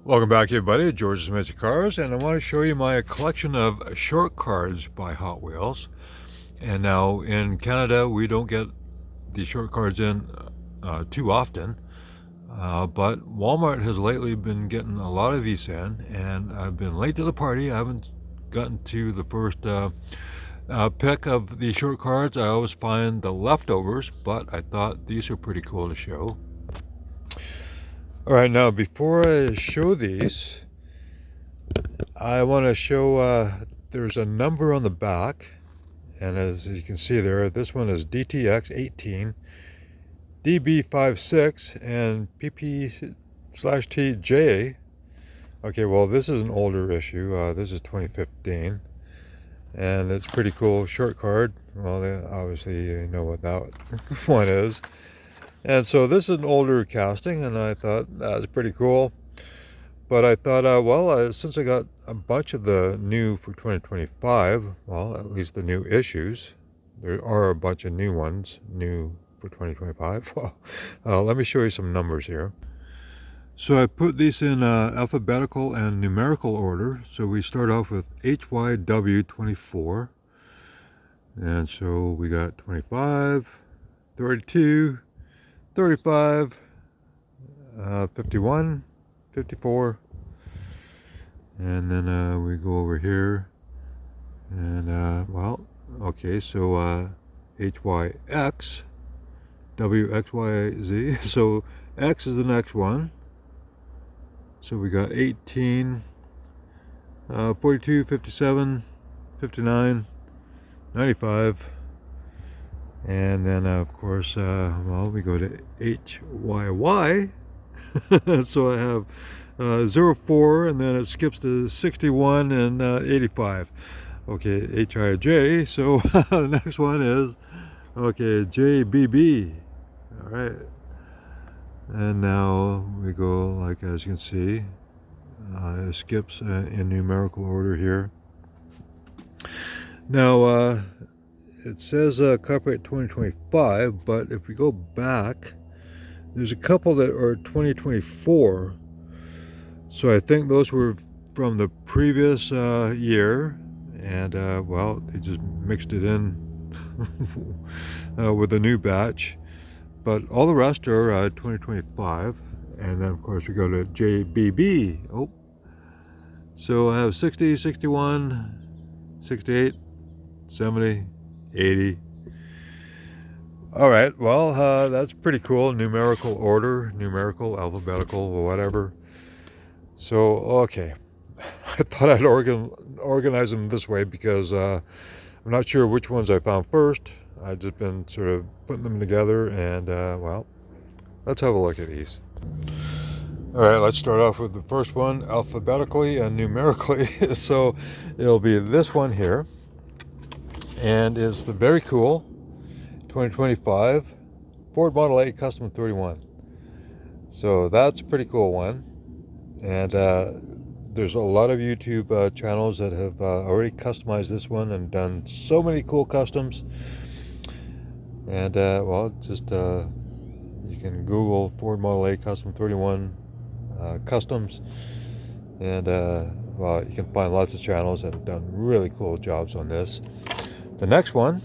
Welcome back everybody, George's Magic Cars, and I want to show you my collection of short cards by Hot Wheels. And now in Canada we don't get the short cards in too often, but Walmart has lately been getting a lot of these in, and I've been late to the party. I haven't gotten to the first pick of the short cards. I always find the leftovers, but I thought these are pretty cool to show. Alright, now before I show these, I want to show there's a number on the back, and as you can see there, this one is DTX18, DB56, and PP/TJ. Okay, well this is an older issue. This is 2015, and it's pretty cool. Short card. Well, obviously you know what that one is. And so this is an older casting, and I thought that's pretty cool. But I thought, since I got a bunch of the new for 2025, well, at least the new issues, there are a bunch of new ones, new for 2025. Well, let me show you some numbers here. So I put these in alphabetical and numerical order. So we start off with HYW24. And so we got 25, 32, 35, 51, 54, and then we go over here, and okay, so HYX, WXYZ, so X is the next one, so we got 18, 42, 57, 59, 95, and then of course, we go to HYY. So I have 04, and then it skips to 61 and 85. Okay, HIJ. So the next one is, okay, JBB. All right. And now we go, like, as you can see, it skips in numerical order here. Now, it says copyright 2025, but if we go back, there's a couple that are 2024, so I think those were from the previous year, and they just mixed it in with a new batch. But all the rest are 2025, and then of course we go to JBB. Oh, so I have 60, 61, 68, 70, 80. All right, well, that's pretty cool. Numerical order, numerical, alphabetical, or whatever. So, okay. I thought I'd organize them this way because I'm not sure which ones I found first. I've just been sort of putting them together, and, let's have a look at these. All right, let's start off with the first one, alphabetically and numerically. So, it'll be this one here, and it's the very cool 2025 Ford Model A Custom 31. So that's a pretty cool one, and there's a lot of YouTube channels that have already customized this one and done so many cool customs. And you can Google Ford Model A Custom 31 customs, and you can find lots of channels that have done really cool jobs on this. The next one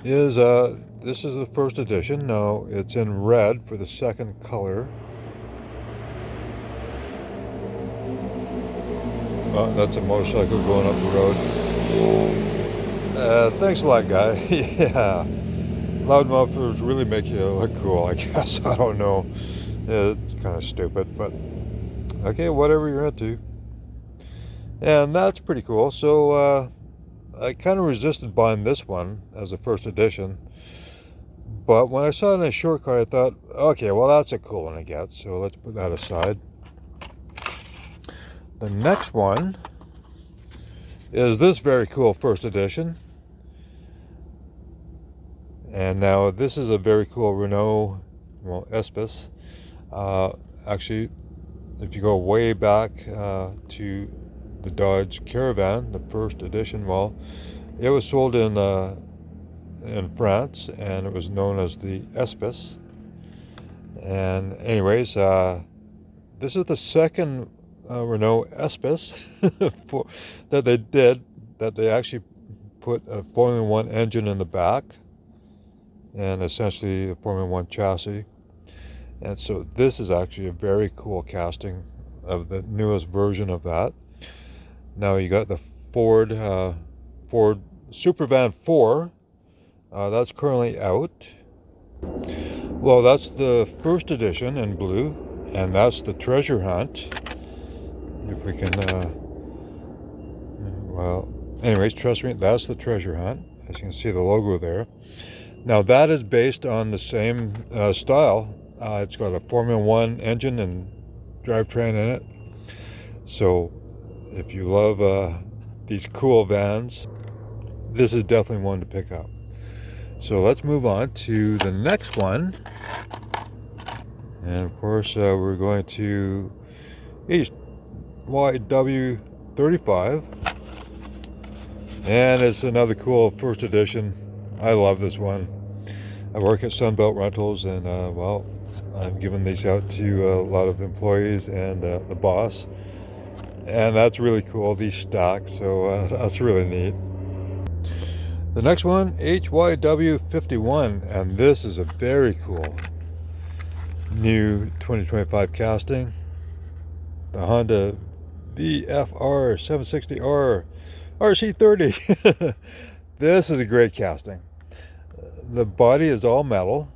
is this is the first edition. Now it's in red for the second color. That's a motorcycle going up the road. Thanks a lot, guy. Yeah, loud mufflers really make you look cool, I guess. I don't know, it's kind of stupid, but okay, whatever you're into. And that's pretty cool. So I kind of resisted buying this one as a first edition, but when I saw it in a short card, I thought, okay, well, that's a cool one to get, so let's put that aside. The next one is this very cool first edition, and now this is a very cool Renault, Espas. Actually, if you go way back to the Dodge Caravan, the first edition, it was sold in France, and it was known as the Espas. And anyways, this is the second Renault Espas that they did, that they actually put a Formula One engine in the back and essentially a Formula One chassis. And so this is actually a very cool casting of the newest version of that. Now you got the Ford Supervan 4. That's currently out. Well, that's the first edition in blue, and that's the treasure hunt. If we can, well, anyways, trust me, that's the treasure hunt. As you can see the logo there. Now that is based on the same style. It's got a Formula One engine and drivetrain in it. So if you love these cool vans, this is definitely one to pick up. So let's move on to the next one. And of course, we're going to HYW35. And it's another cool first edition. I love this one. I work at Sunbelt Rentals, and well, I'm giving these out to a lot of employees and the boss. And that's really cool, these stocks, so that's really neat. The next one, HYW51, and this is a very cool new 2025 casting. The Honda VFR 760R RC30. This is a great casting. The body is all metal,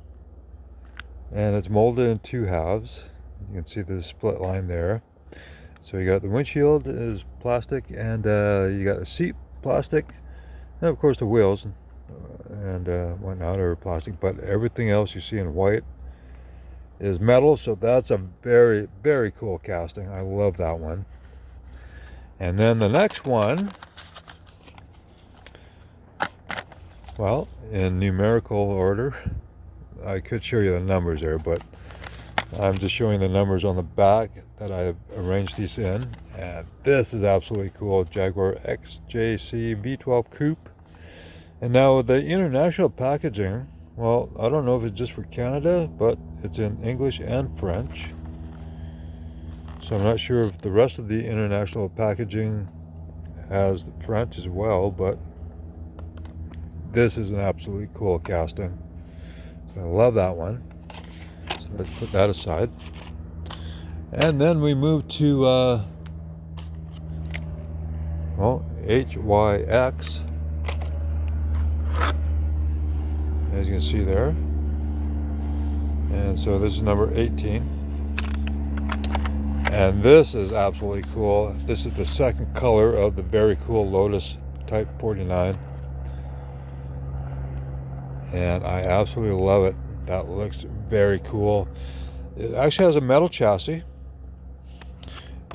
and it's molded in two halves. You can see the split line there. So you got the windshield is plastic, and you got the seat plastic. And of course the wheels and whatnot are plastic, but everything else you see in white is metal. So that's a very, very cool casting. I love that one. And then the next one, well, in numerical order, I could show you the numbers there, but I'm just showing the numbers on the back that I've arranged these in. And this is absolutely cool. Jaguar XJC V12 Coupe. And now the international packaging, well, I don't know if it's just for Canada, but it's in English and French. So I'm not sure if the rest of the international packaging has French as well, but this is an absolutely cool casting. So I love that one. So let's put that aside. And then we move to, well, HYX. As you can see there. And so this is number 18. And this is absolutely cool. This is the second color of the very cool Lotus Type 49. And I absolutely love it. That looks very cool. It actually has a metal chassis,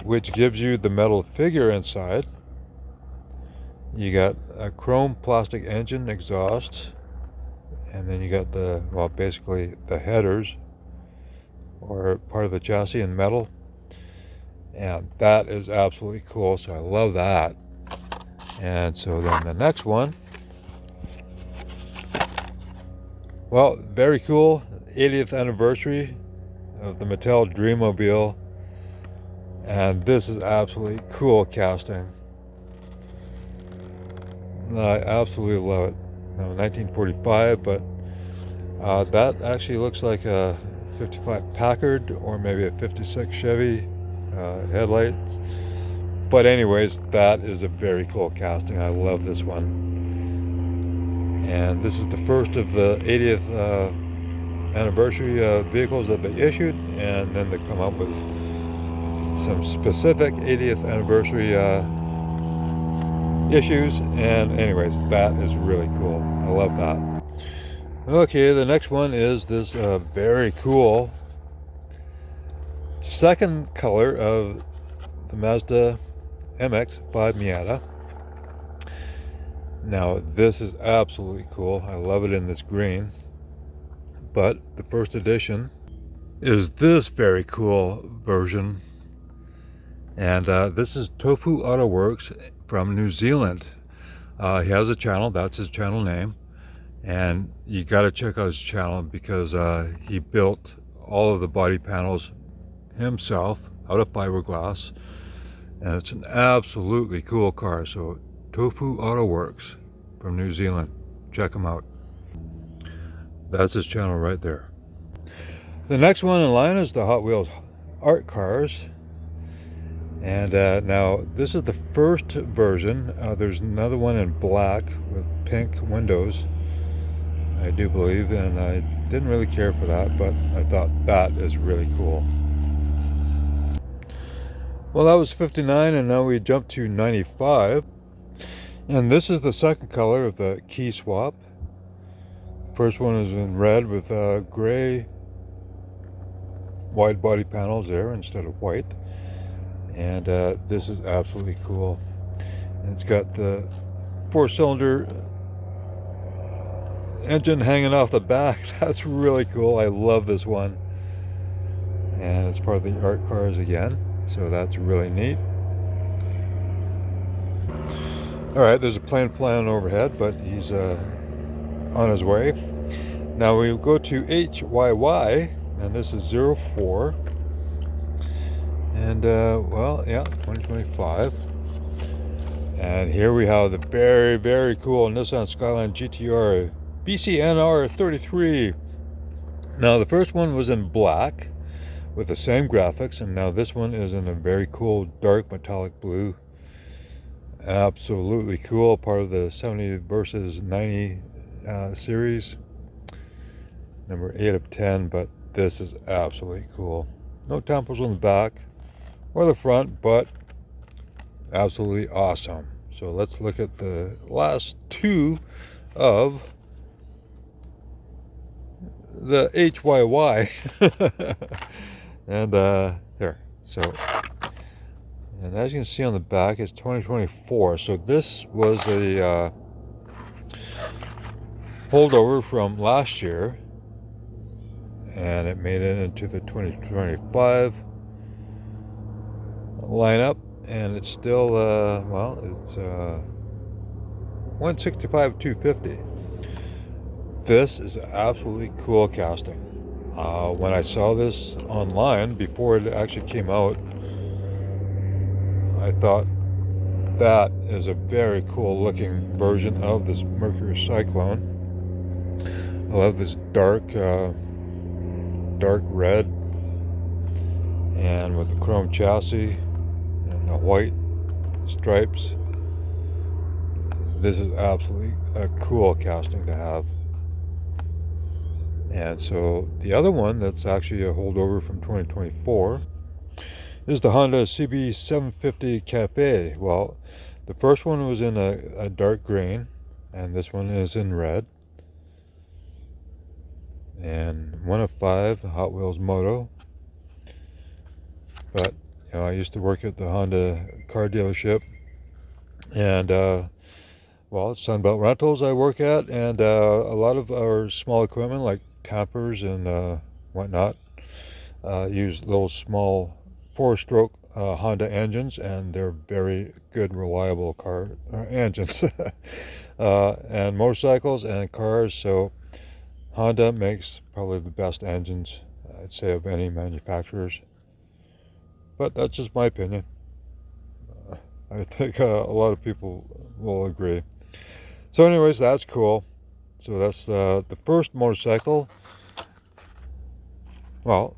which gives you the metal figure inside. You got a chrome plastic engine exhaust. And then you got the, well, basically the headers, or part of the chassis in metal. And that is absolutely cool, so I love that. And so then the next one, well, very cool, 80th anniversary of the Mattel Dreammobile. And this is absolutely cool casting. I absolutely love it. No, 1945, but that actually looks like a 55 Packard or maybe a 56 Chevy headlights. But anyways, that is a very cool casting. I love this one. And this is the first of the 80th anniversary vehicles that they issued, and then they come up with some specific 80th anniversary issues. And anyways, that is really cool. I love that. Okay, the next one is this very cool second color of the Mazda MX-5 Miata. Now this is absolutely cool. I love it in this green. But the first edition is this very cool version. And this is Tofu Auto Works from New Zealand. He has a channel, that's his channel name. And you got to check out his channel because he built all of the body panels himself. out of fiberglass, and it's an absolutely cool car. So Tofu Auto Works from New Zealand, check them out. That's his channel right there. The next one in line is the Hot Wheels art cars. And now this is the first version. There's another one in black with pink windows, I do believe, and I didn't really care for that, but I thought that is really cool. Well, that was 59, and now we jump to 95. And this is the second color of the key swap. First one is in red with gray wide body panels there instead of white. And this is absolutely cool. And it's got the 4-cylinder engine hanging off the back. That's really cool. I love this one. And it's part of the art cars again, so that's really neat. Alright, there's a plane flying overhead, but he's on his way. Now we go to HYY, and this is 04. And well, yeah, 2025. And here we have the very, very cool Nissan Skyline GTR BCNR 33. Now the first one was in black with the same graphics, and now this one is in a very cool dark metallic blue. Absolutely cool, part of the 70 versus 90 series, number 8 of 10. But this is absolutely cool. No tampers on the back or the front, but absolutely awesome. So let's look at the last two of the HYY. And there. So, and as you can see on the back, it's 2024. So this was a holdover from last year, and it made it into the 2025 lineup, and it's still well, it's 165 250. This is absolutely cool casting. When I saw this online before it actually came out, I thought that is a very cool looking version of this Mercury Cyclone. I love this dark red, and with the chrome chassis and the white stripes. This is absolutely a cool casting to have. And so the other one that's actually a holdover from 2024 is the Honda CB750 Cafe. Well, the first one was in a dark green, and this one is in red. And 1 of 5 Hot Wheels Moto. But you know, I used to work at the Honda car dealership, and well, it's Sunbelt Rentals I work at, and a lot of our small equipment like campers and whatnot use little small 4-stroke Honda engines, and they're very good, reliable car engines. And motorcycles and cars, so Honda makes probably the best engines, I'd say, of any manufacturers. But that's just my opinion. I think a lot of people will agree. So anyways, that's cool. So that's the first motorcycle. Well,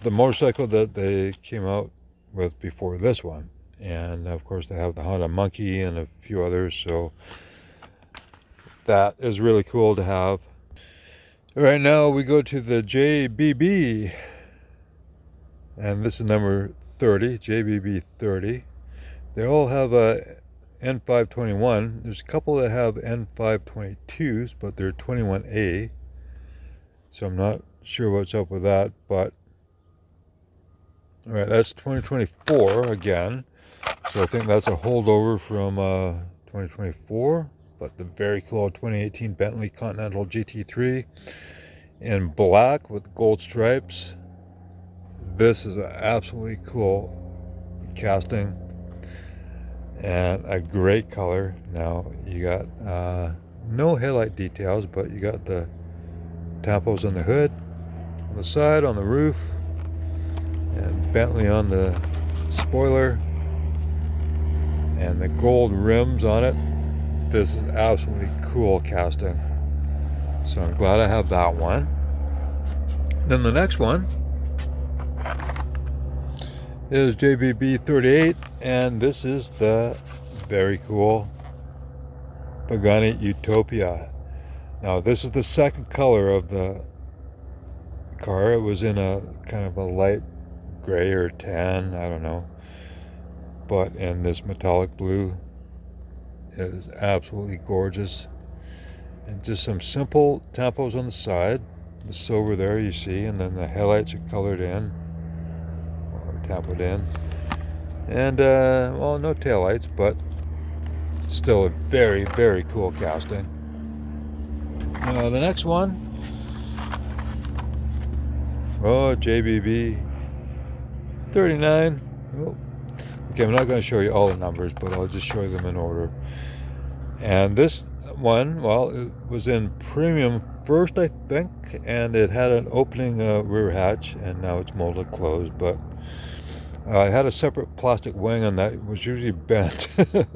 the motorcycle that they came out with before this one. And of course they have the Honda Monkey and a few others. So that is really cool to have. Right now we go to the JBB. And this is number 30, JBB 30. They all have a N521. There's a couple that have N522s, but they're 21A. So I'm not sure what's up with that, but all right, that's 2024 again. So I think that's a holdover from 2024, but the very cool 2018 Bentley Continental GT3 in black with gold stripes. This is an absolutely cool casting and a great color. Now you got no headlight details, but you got the tampos on the hood, on the side, on the roof, and Bentley on the spoiler, and the gold rims on it. This is absolutely cool casting. So I'm glad I have that one. Then the next one is JBB 38, and this is the very cool Pagani Utopia. Now this is the second color of the car. It was in a kind of a light gray or tan, I don't know, but in this metallic blue. It is absolutely gorgeous, and just some simple tampos on the side, the silver there you see, and then the headlights are colored in or tampoed in, and well, no taillights, but still a very, very cool casting. The next one, oh, JBB 39. Oh, okay, I'm not going to show you all the numbers, but I'll just show you them in order. And this one, well, it was in premium first, I think, and it had an opening rear hatch, and now it's molded closed, but it had a separate plastic wing on that. It was usually bent in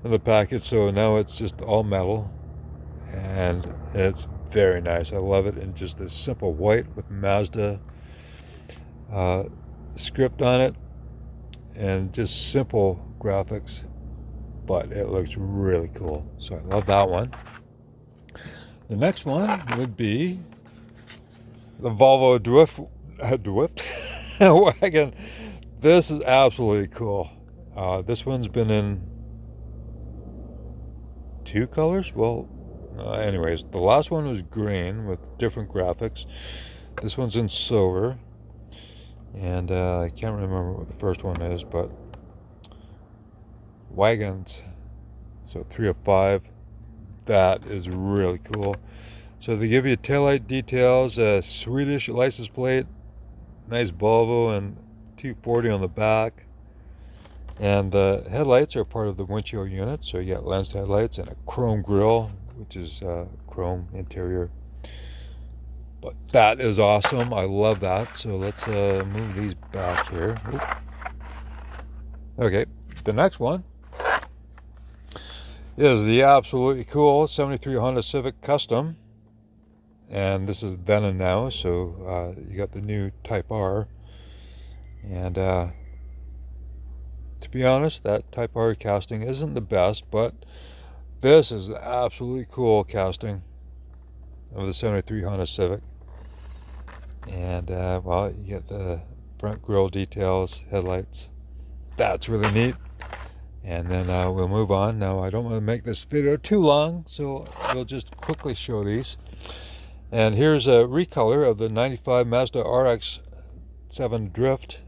the package, so now it's just all metal, and it's very nice. I love it in just this simple white with Mazda script on it, and just simple graphics, but it looks really cool. So I love that one. The next one would be the Volvo Dwift wagon. This is absolutely cool. This one's been in 2 colors. Well, anyways, the last one was green with different graphics. This one's in silver, and I can't remember what the first one is, but wagons. So 3 of 5. That is really cool. So they give you taillight details, a Swedish license plate, nice Volvo, and 240 on the back. And the headlights are part of the windshield unit, so you got lensed headlights and a chrome grille, which is chrome interior. But that is awesome. I love that. So let's move these back here. Oop. Okay, the next one is the absolutely cool 73 Honda Civic Custom, and this is then and now, so you got the new Type R, and to be honest, that Type R casting isn't the best, but this is absolutely cool casting of the 73 Honda Civic. And well, you get the front grille details, headlights. That's really neat. And then we'll move on. Now, I don't want to make this video too long, so we'll just quickly show these. And here's a recolor of the 95 Mazda RX-7 Drift,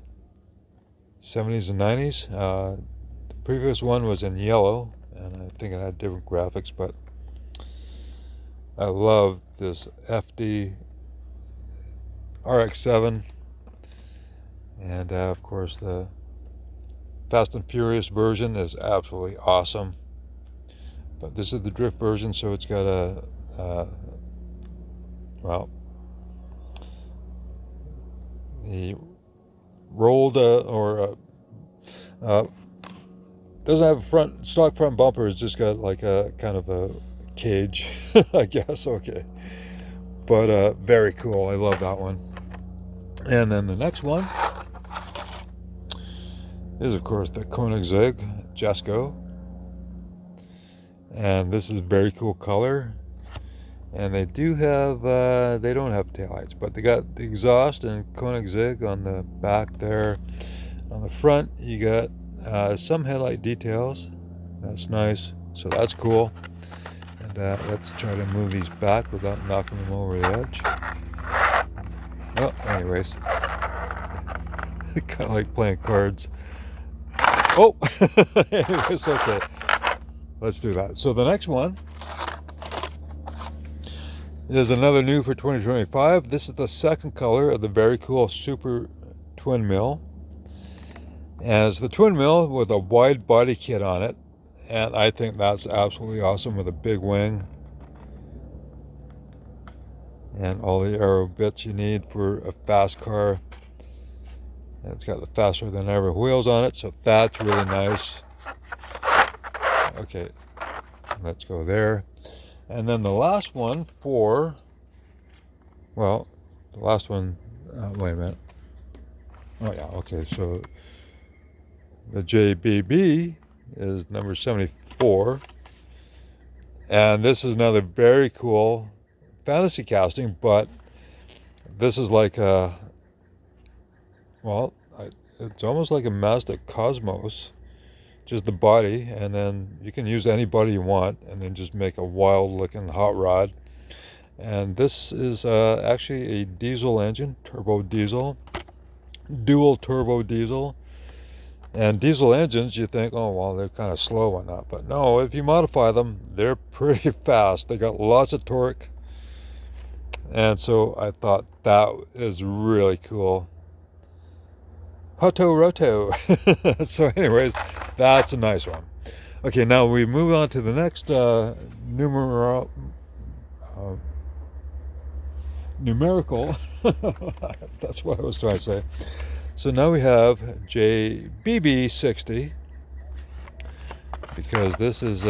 70s and 90s. The previous one was in yellow, and I think it had different graphics, but I love this FD RX-7. And of course, the Fast and Furious version is absolutely awesome, but this is the drift version, so it's got a well, the rolled doesn't have a stock front bumper. It's just got like a kind of a cage, I guess. Okay, but very cool. I love that one. And then the next one is, of course, the Koenigsegg Jesko, and this is a very cool color. And they do have they don't have taillights, but they got the exhaust and Koenigsegg on the back there. On the front, you got some headlight details. That's nice, so that's cool. And let's try to move these back without knocking them over the edge. Oh, anyways, kind of like playing cards. Oh, anyways, okay. Let's do that. So the next one is another new for 2025. This is the second color of the very cool Super Twin Mill. And it's the Twin Mill with a wide body kit on it. And I think that's absolutely awesome, with a big wing and all the aero bits you need for a fast car. And it's got the faster than ever wheels on it, so that's really nice. Okay, let's go there. And then the last one the last one, wait a minute. Oh yeah, okay, so the JBB is number 74. And this is another very cool fantasy casting, but this is like it's almost like a Mazda Cosmos, just the body, and then you can use any body you want and then just make a wild looking hot rod. And this is actually a diesel engine, turbo diesel, dual turbo diesel. And diesel engines, you think, oh, well, they're kind of slow and that. But no, if you modify them, they're pretty fast. They got lots of torque. And so I thought that is really cool. Hoto Roto. So anyways, that's a nice one. Okay, now we move on to the next numerical. That's what I was trying to say. So now we have JBB60, because this is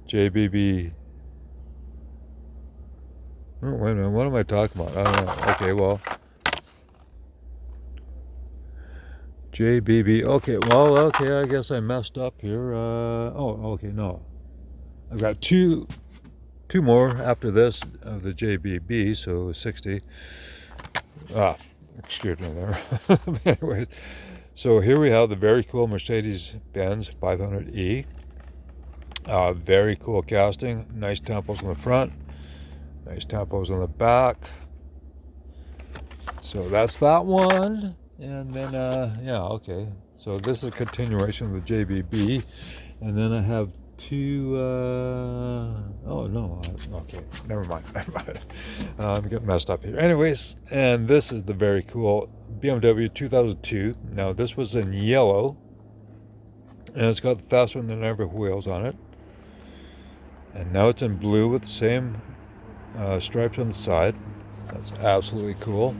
JBB. Oh, wait a minute, what am I talking about? I don't know. Okay, well, JBB. Okay, well, okay, I guess I messed up here. Okay, no. I've got two more after this of the JBB, so 60. Excuse me there. Anyways, so here we have the very cool Mercedes-Benz 500E. Very cool casting. Nice tempos on the front. Nice tempos on the back. So that's that one. And then, yeah, okay. So this is a continuation of the JBB. And then I have two, oh no, okay, never mind. I'm getting messed up here. Anyways, and this is the very cool BMW 2002. Now this was in yellow, and it's got the faster than ever wheels on it. And now it's in blue with the same stripes on the side. That's absolutely cool.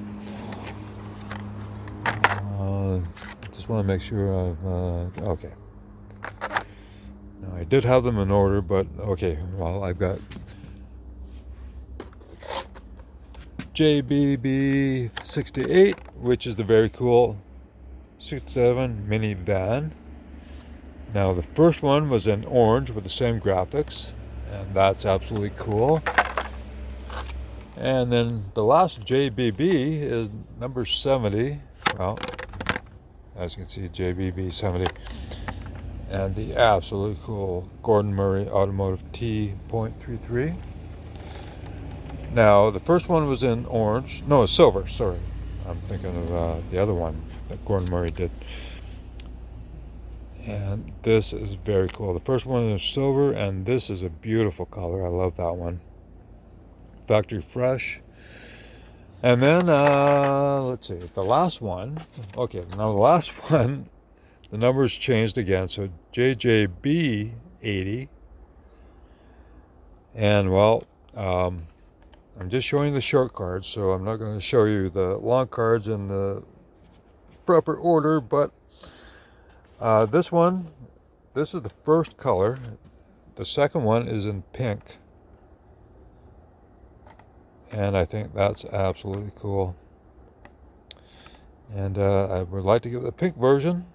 Just want to make sure I've, okay. Now, I did have them in order, but okay, well, I've got JBB 68, which is the very cool 67 minivan. Now, the first one was in orange with the same graphics, and that's absolutely cool. And then the last JBB is number 70. Well, as you can see, JBB 70. And the absolutely cool Gordon Murray Automotive T.33. Now, the first one was in orange. No, it's silver, sorry. I'm thinking of the other one that Gordon Murray did. And this is very cool. The first one is silver, and this is a beautiful color. I love that one. Factory fresh. And then, let's see, the last one. Okay, now the last one, the numbers changed again. So JJB 80. And well, I'm just showing the short cards, so I'm not going to show you the long cards in the proper order. But this one, this is the first color. The second one is in pink. And I think that's absolutely cool. And I would like to get the pink version.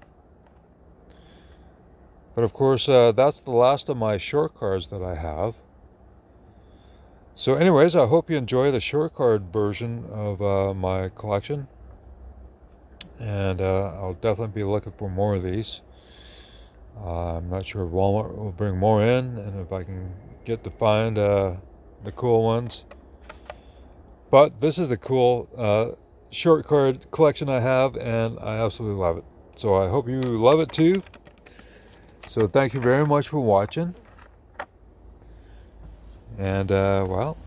But of course, that's the last of my short cards that I have. So anyways, I hope you enjoy the short card version of my collection. And I'll definitely be looking for more of these. I'm not sure if Walmart will bring more in, and if I can get to find the cool ones. But this is a cool short card collection I have, and I absolutely love it. So I hope you love it too. So thank you very much for watching. And well,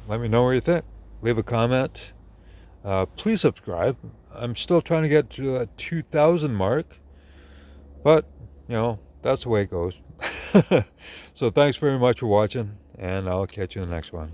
let me know what you think. Leave a comment. Please subscribe. I'm still trying to get to that 2,000 mark. But, you know, that's the way it goes. So thanks very much for watching, and I'll catch you in the next one.